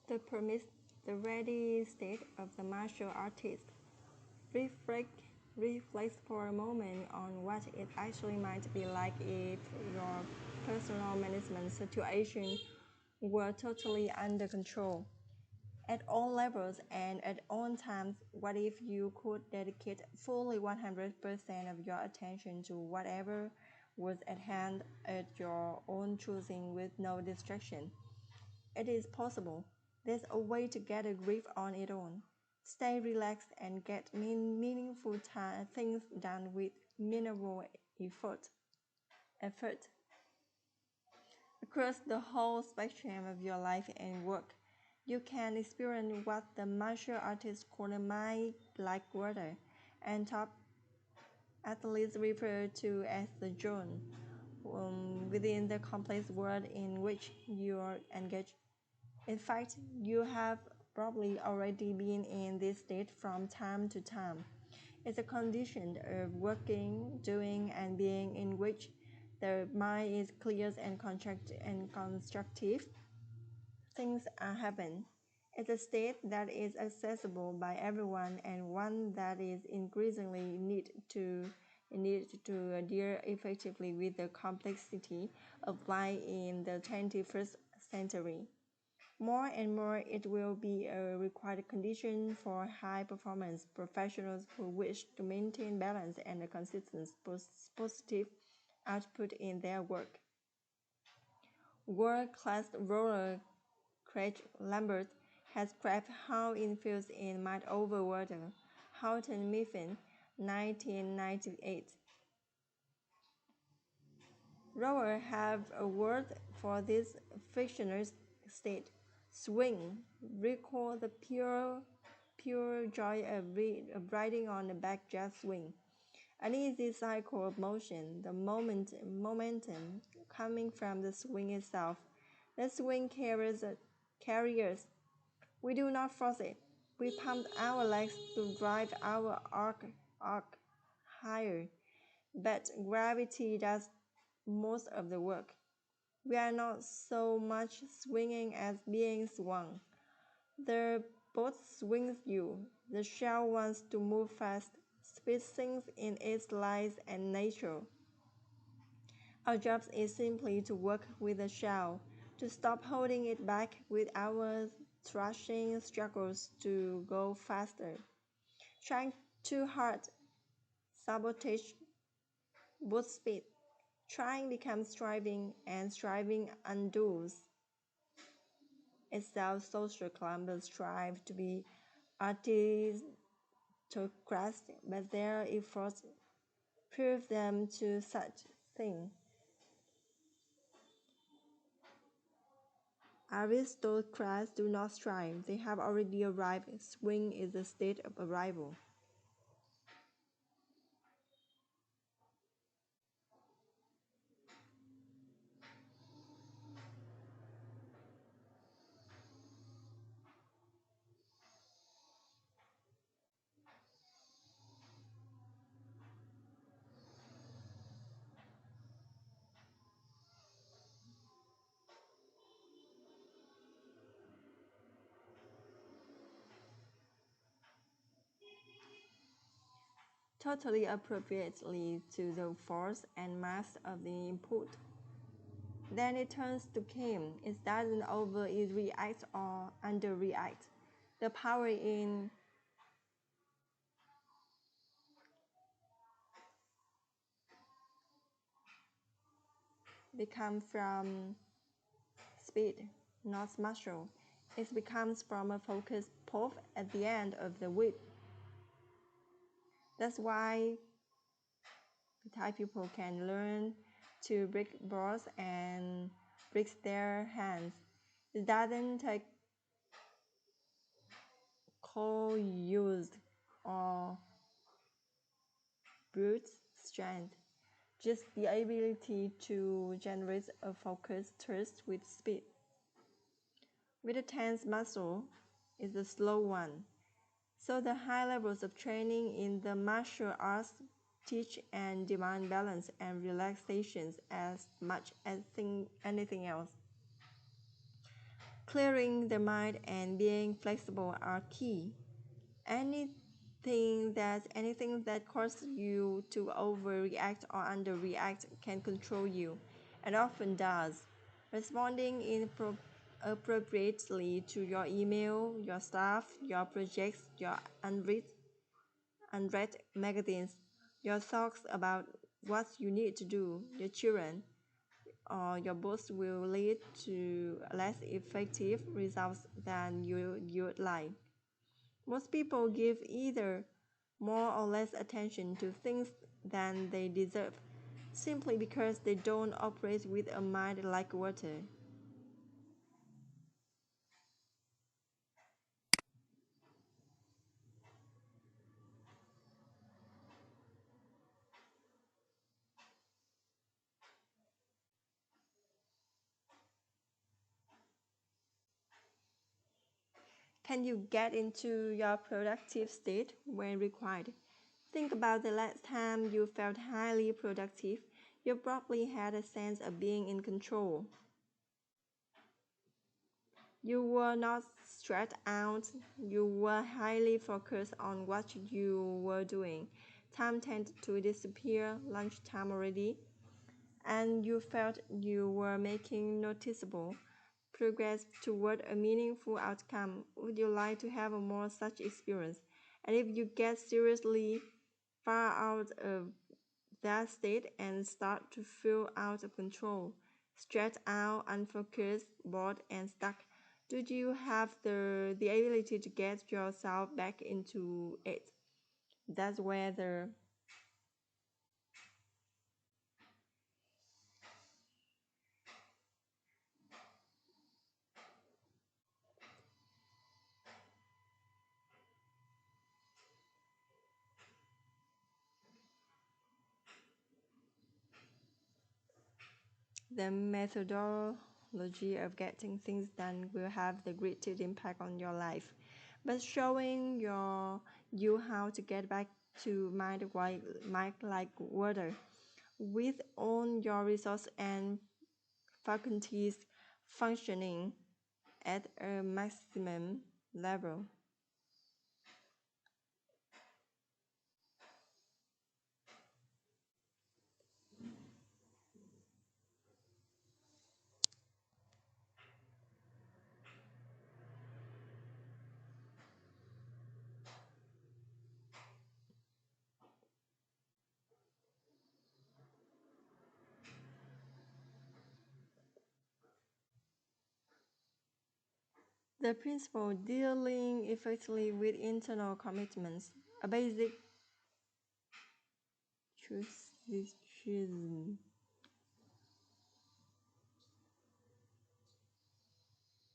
The permits the ready state of the martial artist. Reflect for a moment on what it actually might be like if your personal management situation were totally under control. At all levels and at all times, what if you could dedicate fully 100% of your attention to whatever was at hand at your own choosing with no distraction? It is possible. There's a way to get a grip on it all. Stay relaxed and get meaningful things done with minimal effort. Effort. Across the whole spectrum of your life and work, you can experience what the martial artists call a mind like water, and top athletes refer to as the zone, within the complex world in which you are engaged. In fact, you have probably already been in this state from time to time. It's a condition of working, doing, and being in which the mind is clear and constructive. Things are happening. It's a state that is accessible by everyone and one that is increasingly need to deal effectively with the complexity of life in the 21st century. More and more, it will be a required condition for high performance professionals who wish to maintain balance and a consistent positive output in their work. World class roller Craig Lambert has described how it feels in Mind Over Water, Houghton Mifflin, 1998. Rowers have a word for this fictional state. Swing. Recall the pure joy of riding on a backjack swing. An easy cycle of motion, the momentum coming from the swing itself. The swing carries. We do not force it. We pump our legs to drive our arc higher, but gravity does most of the work. We are not so much swinging as being swung. The boat swings you. The shell wants to move fast. Speed sinks in its life and nature. Our job is simply to work with the shell, to stop holding it back with our thrashing struggles to go faster. Trying too hard, sabotage boat speed. Trying becomes striving, and striving undoes itself. Social climbers strive to be aristocrats, but their efforts prove them to such thing. Aristocrats do not strive, they have already arrived. Swing is a state of arrival. Totally appropriately to the force and mass of the input. Then it turns to Kim. It doesn't overreact or underreact. The power in becomes from speed, not muscle. It becomes from a focused puff at the end of the whip. That's why Thai people can learn to break boards and break their hands. It doesn't take co-used or brute strength, just the ability to generate a focused thrust with speed. With a tense muscle is a slow one. So the high levels of training in the martial arts teach and demand balance and relaxation as much as anything else. Clearing the mind and being flexible are key. Anything that causes you to overreact or underreact can control you, and often does. Responding appropriately to your email, your staff, your projects, your unread magazines, your thoughts about what you need to do, your children, or your boss will lead to less effective results than you'd like. Most people give either more or less attention to things than they deserve, simply because they don't operate with a mind like water. Can you get into your productive state when required? Think about the last time you felt highly productive. You probably had a sense of being in control. You were not stressed out, you were highly focused on what you were doing. Time tended to disappear, lunchtime already, and you felt you were making noticeable progress toward a meaningful outcome. Would you like to have a more such experience? And if you get seriously far out of that state and start to feel out of control, stressed out, unfocused, bored, and stuck, do you have the ability to get yourself back into it? That's where the methodology of getting things done will have the greatest impact on your life. But showing you how to get back to mind like water with all your resources and faculties functioning at a maximum level. The principle dealing effectively with internal commitments, a basic truism